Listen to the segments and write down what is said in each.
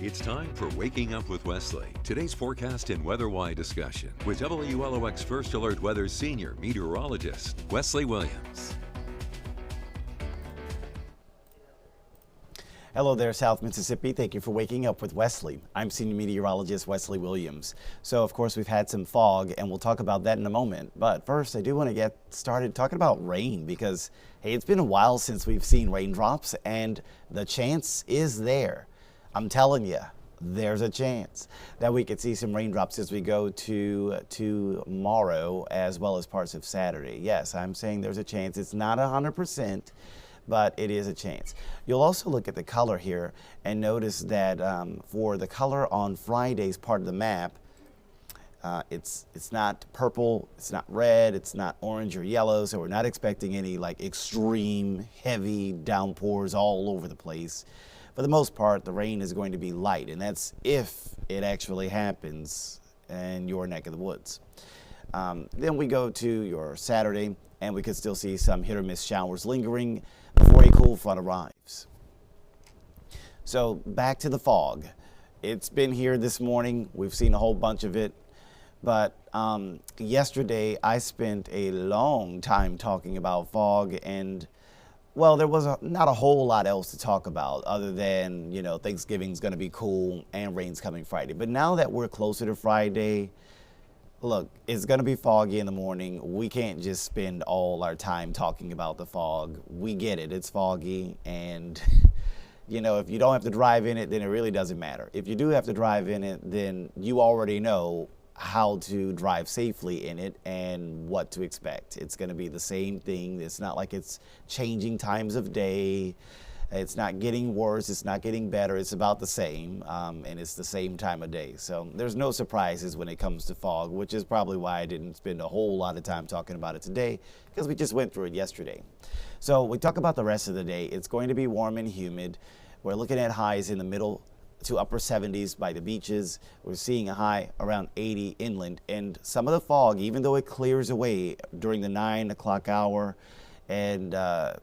It's time for Waking Up with Wesley. Today's forecast and weather-wide discussion with WLOX First Alert Weather's senior meteorologist, Wesley Williams. Hello there, South Mississippi. Thank you for waking up with Wesley. I'm Senior Meteorologist Wesley Williams. So, of course, we've had some fog, and we'll talk about that in a moment. But first, I do want to get started talking about rain because, hey, it's been a while since we've seen raindrops, and the chance is there. I'm telling you, there's a chance that we could see some raindrops as we go to tomorrow as well as parts of Saturday. Yes, I'm saying there's a chance. It's not 100%. But it is a chance. You'll also look at the color here and notice that for the color on Friday's part of the map, it's not purple, it's not red, it's not orange or yellow, so we're not expecting any like extreme heavy downpours all over the place. For the most part, the rain is going to be light, and that's if it actually happens in your neck of the woods. Then we go to your Saturday, and we could still see some hit or miss showers lingering before a cool front arrives. So back to the fog. It's been here this morning. We've seen a whole bunch of it. But yesterday I spent a long time talking about fog, and well, there was not a whole lot else to talk about other than, you know, Thanksgiving's going to be cool and rain's coming Friday. But now that we're closer to Friday, look, it's going to be foggy in the morning. We can't just spend all our time talking about the fog. We get it. It's foggy. And, you know, if you don't have to drive in it, then it really doesn't matter. If you do have to drive in it, then you already know how to drive safely in it and what to expect. It's going to be the same thing. It's not like it's changing times of day. It's not getting worse, it's not getting better, it's about the same, and it's the same time of day. So there's no surprises when it comes to fog, which is probably why I didn't spend a whole lot of time talking about it today, because we just went through it yesterday. So we talk about the rest of the day. It's going to be warm and humid. We're looking at highs in the middle to upper 70s by the beaches. We're seeing a high around 80 inland, and some of the fog, even though it clears away during the 9 o'clock hour, and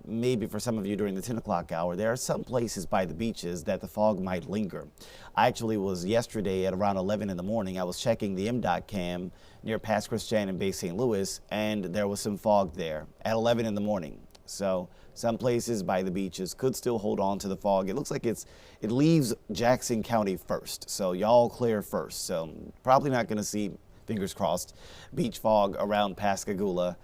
maybe for some of you during the 10 o'clock hour, there are some places by the beaches that the fog might linger. I actually was yesterday at around 11 in the morning. I was checking the MDOT cam near Pass Christian and Bay St. Louis, and there was some fog there at 11 in the morning. So some places by the beaches could still hold on to the fog. It looks like it leaves Jackson County first, so y'all clear first. So probably not going to see, fingers crossed, beach fog around Pascagoula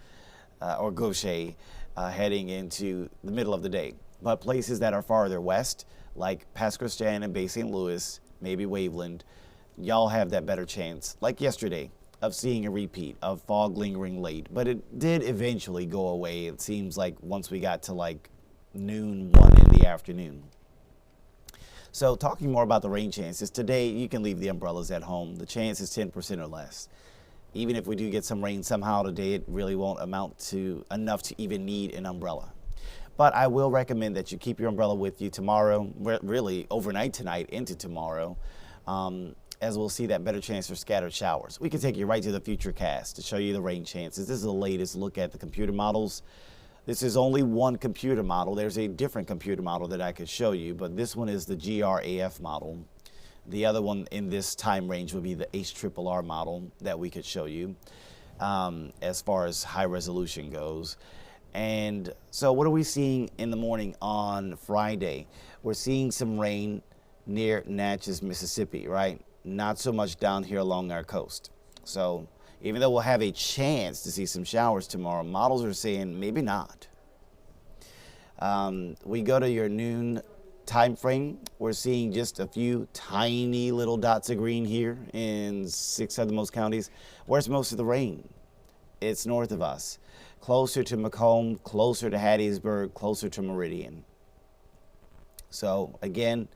or Gaucher. Heading into the middle of the day. But places that are farther west, like Pass Christian and Bay St. Louis, maybe Waveland, y'all have that better chance, like yesterday, of seeing a repeat of fog lingering late. But it did eventually go away, it seems like, once we got to like noon, 1 in the afternoon. So talking more about the rain chances, today you can leave the umbrellas at home. The chance is 10% or less. Even if we do get some rain somehow today, it really won't amount to enough to even need an umbrella. But I will recommend that you keep your umbrella with you tomorrow, really overnight tonight into tomorrow, as we'll see that better chance for scattered showers. We can take you right to the Futurecast to show you the rain chances. This is the latest look at the computer models. This is only one computer model. There's a different computer model that I could show you, but this one is the GRAF model. The other one in this time range would be the HRRR model that we could show you as far as high resolution goes. And so what are we seeing in the morning on Friday? We're seeing some rain near Natchez, Mississippi, right? Not so much down here along our coast. So even though we'll have a chance to see some showers tomorrow, models are saying maybe not. We go to your noon time frame. We're seeing just a few tiny little dots of green here in 6 of the most counties. Where's most of the rain? It's north of us, closer to Macomb, closer to Hattiesburg, closer to Meridian. So again,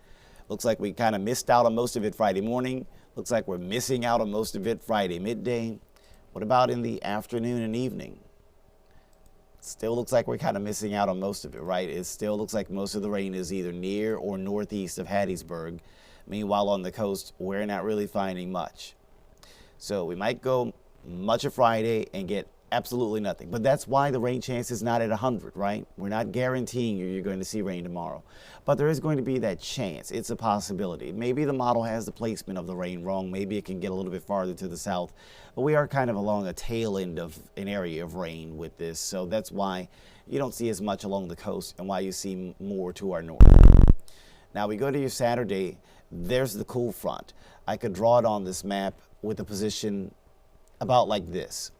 looks like we kind of missed out on most of it Friday morning. Looks like we're missing out on most of it Friday midday. What about in the afternoon and evening? Still looks like we're kind of missing out on most of it, right? It still looks like most of the rain is either near or northeast of Hattiesburg. Meanwhile, on the coast, we're not really finding much. So we might go much of Friday and get absolutely nothing. But that's why the rain chance is not at 100, right? We're not guaranteeing you're going to see rain tomorrow. But there is going to be that chance. It's a possibility. Maybe the model has the placement of the rain wrong. Maybe it can get a little bit farther to the south. But we are kind of along a tail end of an area of rain with this. So that's why you don't see as much along the coast and why you see more to our north. Now we go to your Saturday. There's the cool front. I could draw it on this map with a position about like this.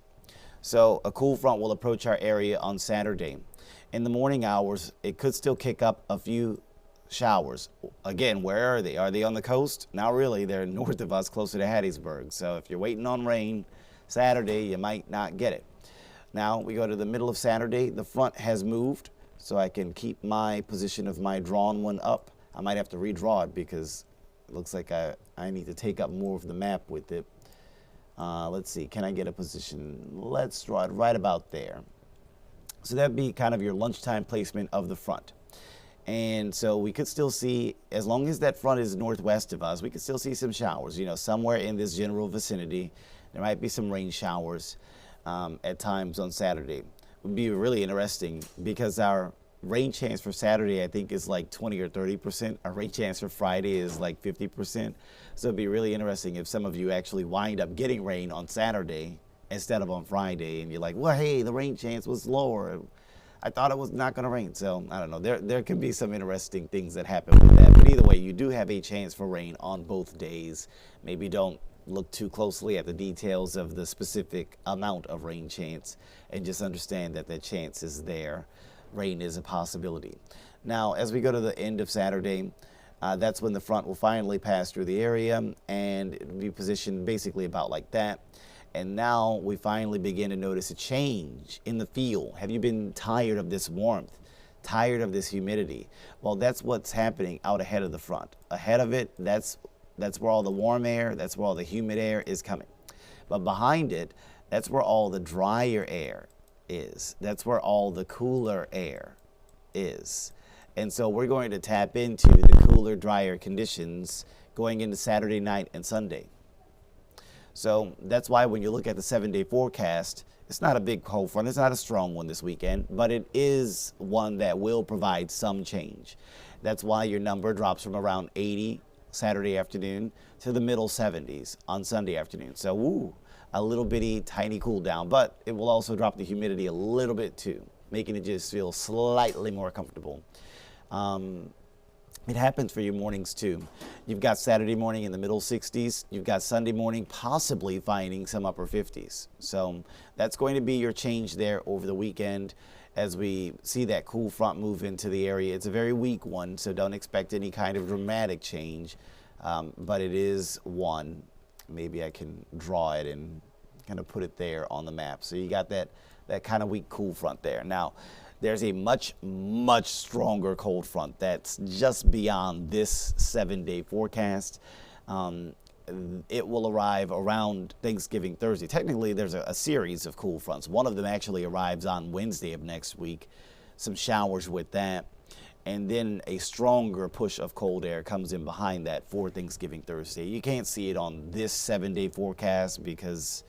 So a cool front will approach our area on Saturday. In the morning hours, it could still kick up a few showers. Again, where are they? Are they on the coast? Not really. They're north of us, closer to Hattiesburg. So if you're waiting on rain Saturday, you might not get it. Now we go to the middle of Saturday. The front has moved, so I can keep my position of my drawn one up. I might have to redraw it because it looks like I need to take up more of the map with it. Let's see, can I get a position? Let's draw it right about there. So that'd be kind of your lunchtime placement of the front. And so we could still see, as long as that front is northwest of us, we could still see some showers, somewhere in this general vicinity. There might be some rain showers at times on Saturday. It would be really interesting because our rain chance for Saturday, I think, is like 20 or 30%. Our rain chance for Friday is like 50%. So it'd be really interesting if some of you actually wind up getting rain on Saturday instead of on Friday. And you're like, well, hey, the rain chance was lower. I thought it was not going to rain. So I don't know. There can be some interesting things that happen with that. But either way, you do have a chance for rain on both days. Maybe don't look too closely at the details of the specific amount of rain chance and just understand that that chance is there. Rain is a possibility. Now, as we go to the end of Saturday, that's when the front will finally pass through the area and it will be positioned basically about like that. And now we finally begin to notice a change in the feel. Have you been tired of this warmth? Tired of this humidity? Well, that's what's happening out ahead of the front. Ahead of it, that's where all the warm air, that's where all the humid air is coming. But behind it, that's where all the drier air is. That's where all the cooler air is. And so we're going to tap into the cooler, drier conditions going into Saturday night and Sunday. So that's why when you look at the 7-day forecast, it's not a big cold front. It's not a strong one this weekend, but it is one that will provide some change. That's why your number drops from around 80 Saturday afternoon to the middle 70s on Sunday afternoon. So, a little bitty tiny cool down, but it will also drop the humidity a little bit too, making it just feel slightly more comfortable. It happens for your mornings too. You've got Saturday morning in the middle 60s. You've got Sunday morning possibly finding some upper 50s. So that's going to be your change there over the weekend as we see that cool front move into the area. It's a very weak one, so don't expect any kind of dramatic change, but it is one. Maybe I can draw it and kind of put it there on the map. So you got that kind of weak cool front there. Now, there's a much, much stronger cold front that's just beyond this 7-day forecast. It will arrive around Thanksgiving Thursday. Technically, there's a series of cool fronts. One of them actually arrives on Wednesday of next week. Some showers with that. And then a stronger push of cold air comes in behind that for Thanksgiving Thursday. You can't see it on this 7-day forecast because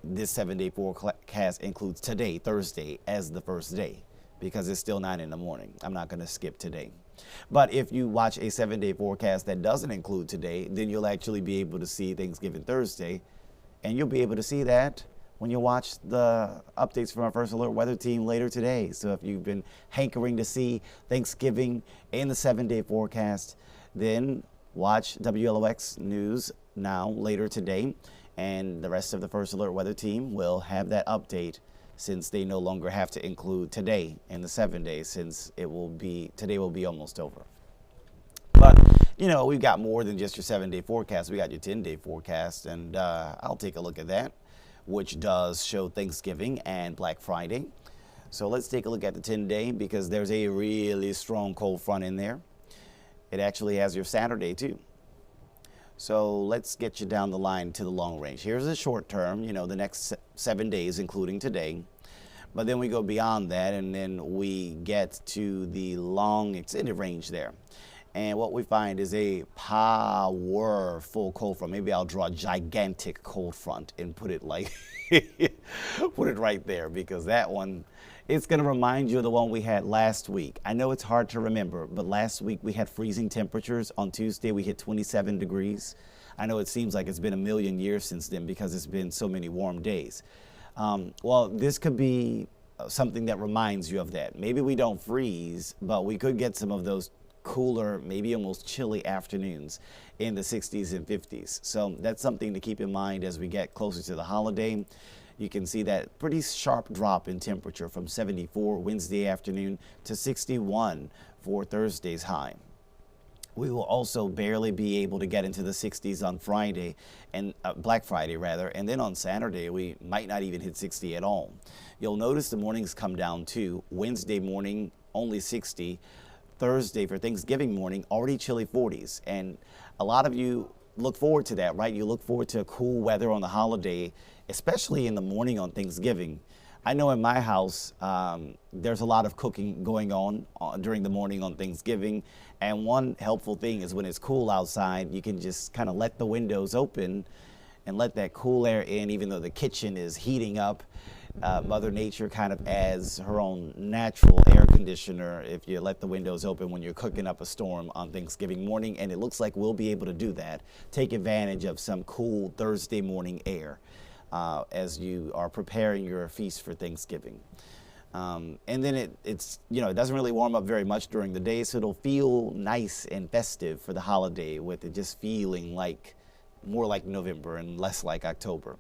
this 7-day forecast includes today, Thursday, as the first day because it's still 9 in the morning. I'm not going to skip today. But if you watch a 7-day forecast that doesn't include today, then you'll actually be able to see Thanksgiving Thursday. And you'll be able to see that when you watch the updates from our First Alert weather team later today. So if you've been hankering to see Thanksgiving in the 7-day forecast, then watch WLOX News now later today. And the rest of the First Alert weather team will have that update since they no longer have to include today in the 7 days since today will be almost over. But, we've got more than just your 7-day forecast. We got your 10-day forecast, and I'll take a look at that, which does show Thanksgiving and Black Friday. So let's take a look at the 10-day because there's a really strong cold front in there. It actually has your Saturday too. So let's get you down the line to the long range. Here's the short term, the next 7 days, including today. But then we go beyond that, and then we get to the long extended range there. And what we find is a powerful cold front. Maybe I'll draw a gigantic cold front and put it like, put it right there, because that one, it's going to remind you of the one we had last week. I know it's hard to remember, but last week we had freezing temperatures. On Tuesday we hit 27 degrees. I know it seems like it's been a million years since then because it's been so many warm days. Well, this could be something that reminds you of that. Maybe we don't freeze, but we could get some of those cooler, maybe almost chilly afternoons in the 60s and 50s. So that's something to keep in mind as we get closer to the holiday. You can see that pretty sharp drop in temperature from 74 Wednesday afternoon to 61 for Thursday's high. We will also barely be able to get into the 60s on Friday, and Black Friday rather, and then on Saturday we might not even hit 60 at all. You'll notice the mornings come down too. Wednesday morning only 60. Thursday for Thanksgiving morning, already chilly 40s. And a lot of you look forward to that, right? You look forward to cool weather on the holiday, especially in the morning on Thanksgiving. I know in my house, there's a lot of cooking going on during the morning on Thanksgiving. And one helpful thing is when it's cool outside, you can just kind of let the windows open and let that cool air in, even though the kitchen is heating up. Mother Nature kind of adds her own natural air conditioner if you let the windows open when you're cooking up a storm on Thanksgiving morning, and it looks like we'll be able to do that. Take advantage of some cool Thursday morning air as you are preparing your feast for Thanksgiving. And then it's it doesn't really warm up very much during the day, so it'll feel nice and festive for the holiday, with it just feeling like more like November and less like October.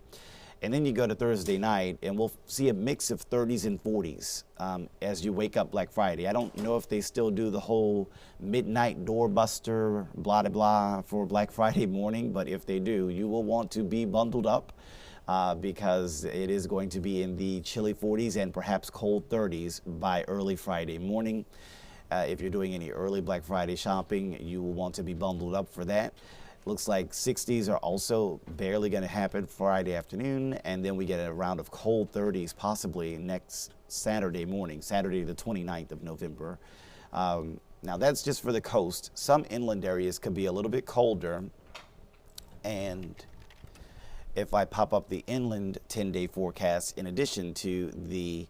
And then you go to Thursday night, and we'll see a mix of 30s and 40s as you wake up Black Friday. I don't know if they still do the whole midnight doorbuster, blah, blah, blah, for Black Friday morning, but if they do, you will want to be bundled up because it is going to be in the chilly 40s and perhaps cold 30s by early Friday morning. If you're doing any early Black Friday shopping, you will want to be bundled up for that. Looks like 60s are also barely going to happen Friday afternoon, and then we get a round of cold 30s possibly next Saturday morning, Saturday the 29th of November. Now that's just for the coast. Some inland areas could be a little bit colder, and if I pop up the inland 10-day forecast in addition to the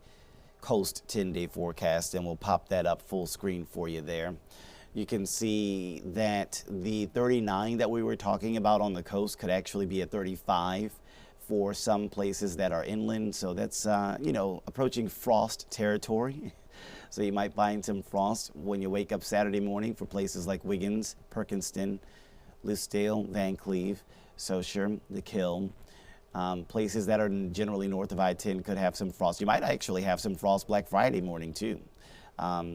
coast 10-day forecast, then we'll pop that up full screen for you there. You can see that the 39 that we were talking about on the coast could actually be a 35 for some places that are inland. So that's, approaching frost territory. So you might find some frost when you wake up Saturday morning for places like Wiggins, Perkinston, Lucedale, Van Cleve, Saussure, the Kiln. Places that are generally north of I-10 could have some frost. You might actually have some frost Black Friday morning too.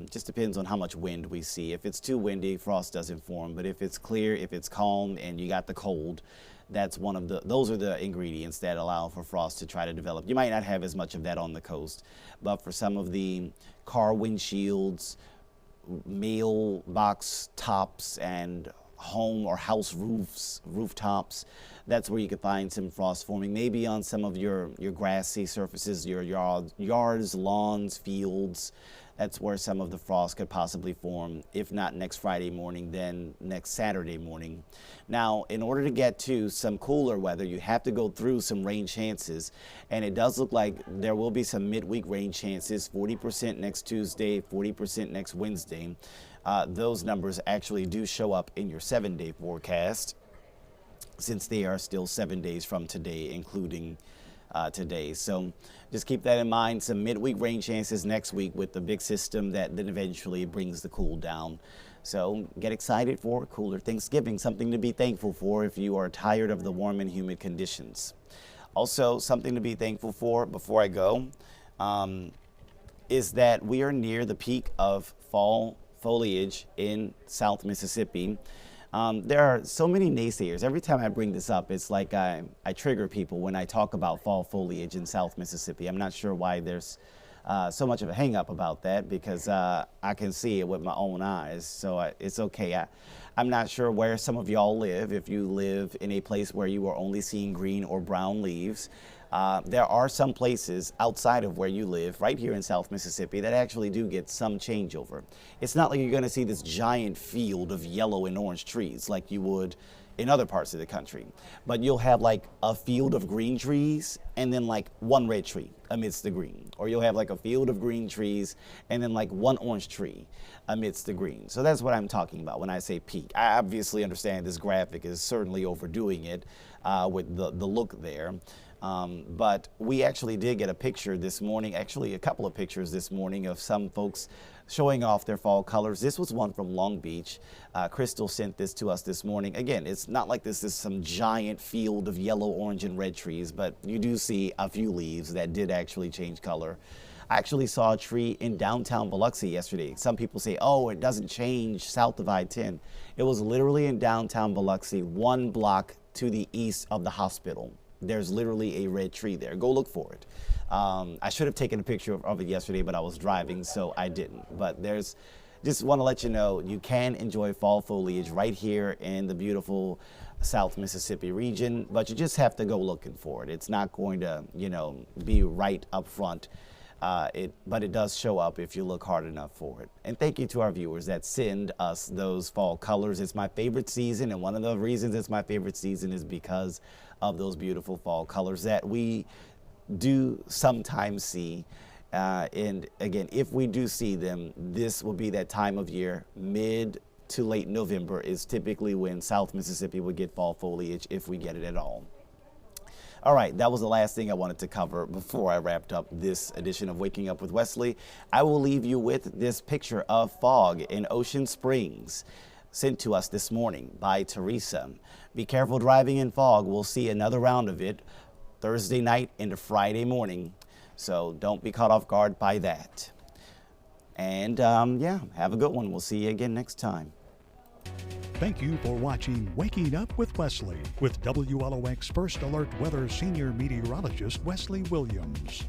Just depends on how much wind we see. If it's too windy, frost doesn't form. But if it's clear, if it's calm, and you got the cold, that's those are the ingredients that allow for frost to try to develop. You might not have as much of that on the coast, but for some of the car windshields, mailbox tops, and home or house rooftops, that's where you could find some frost forming. Maybe on some of your grassy surfaces, your yards, lawns, fields. That's where some of the frost could possibly form. If not next Friday morning, then next Saturday morning. Now, in order to get to some cooler weather, you have to go through some rain chances. And it does look like there will be some midweek rain chances, 40% next Tuesday, 40% next Wednesday. Those numbers actually do show up in your 7-day forecast, since they are still 7 days from today, including today. So just keep that in mind. Some midweek rain chances next week with the big system that then eventually brings the cool down. So get excited for cooler Thanksgiving, something to be thankful for if you are tired of the warm and humid conditions. Also, something to be thankful for before I go is that we are near the peak of fall foliage in South Mississippi. There are so many naysayers. Every time I bring this up, it's like I trigger people when I talk about fall foliage in South Mississippi. I'm not sure why there's so much of a hang up about that, because I can see it with my own eyes, so it's okay. I'm not sure where some of y'all live, if you live in a place where you are only seeing green or brown leaves. There are some places outside of where you live, right here in South Mississippi, that actually do get some changeover. It's not like you're going to see this giant field of yellow and orange trees like you would in other parts of the country. But you'll have like a field of green trees and then like one red tree amidst the green. Or you'll have like a field of green trees and then like one orange tree amidst the green. So that's what I'm talking about when I say peak. I obviously understand this graphic is certainly overdoing it with the look there. But we actually did get a picture this morning, actually a couple of pictures this morning of some folks showing off their fall colors. This was one from Long Beach. Crystal sent this to us this morning. Again, it's not like this is some giant field of yellow, orange, and red trees, but you do see a few leaves that did actually change color. I actually saw a tree in downtown Biloxi yesterday. Some people say, oh, it doesn't change south of I-10. It was literally in downtown Biloxi, 1 block to the east of the hospital. There's literally a red tree there. Go look for it. I should have taken a picture of it yesterday, but I was driving, so I didn't. But just want to let you know, you can enjoy fall foliage right here in the beautiful South Mississippi region, but you just have to go looking for it. It's not going to, be right up front. But it does show up if you look hard enough for it. And thank you to our viewers that send us those fall colors. It's my favorite season, and one of the reasons it's my favorite season is because of those beautiful fall colors that we do sometimes see. And again, if we do see them, this will be that time of year. Mid to late November is typically when South Mississippi would get fall foliage, if we get it at all. All right, that was the last thing I wanted to cover before I wrapped up this edition of Waking Up with Wesley. I will leave you with this picture of fog in Ocean Springs, sent to us this morning by Teresa. Be careful driving in fog. We'll see another round of it Thursday night into Friday morning, so don't be caught off guard by that. And yeah, have a good one. We'll see you again next time. Thank you for watching Waking Up with Wesley with WLOX First Alert Weather Senior Meteorologist Wesley Williams.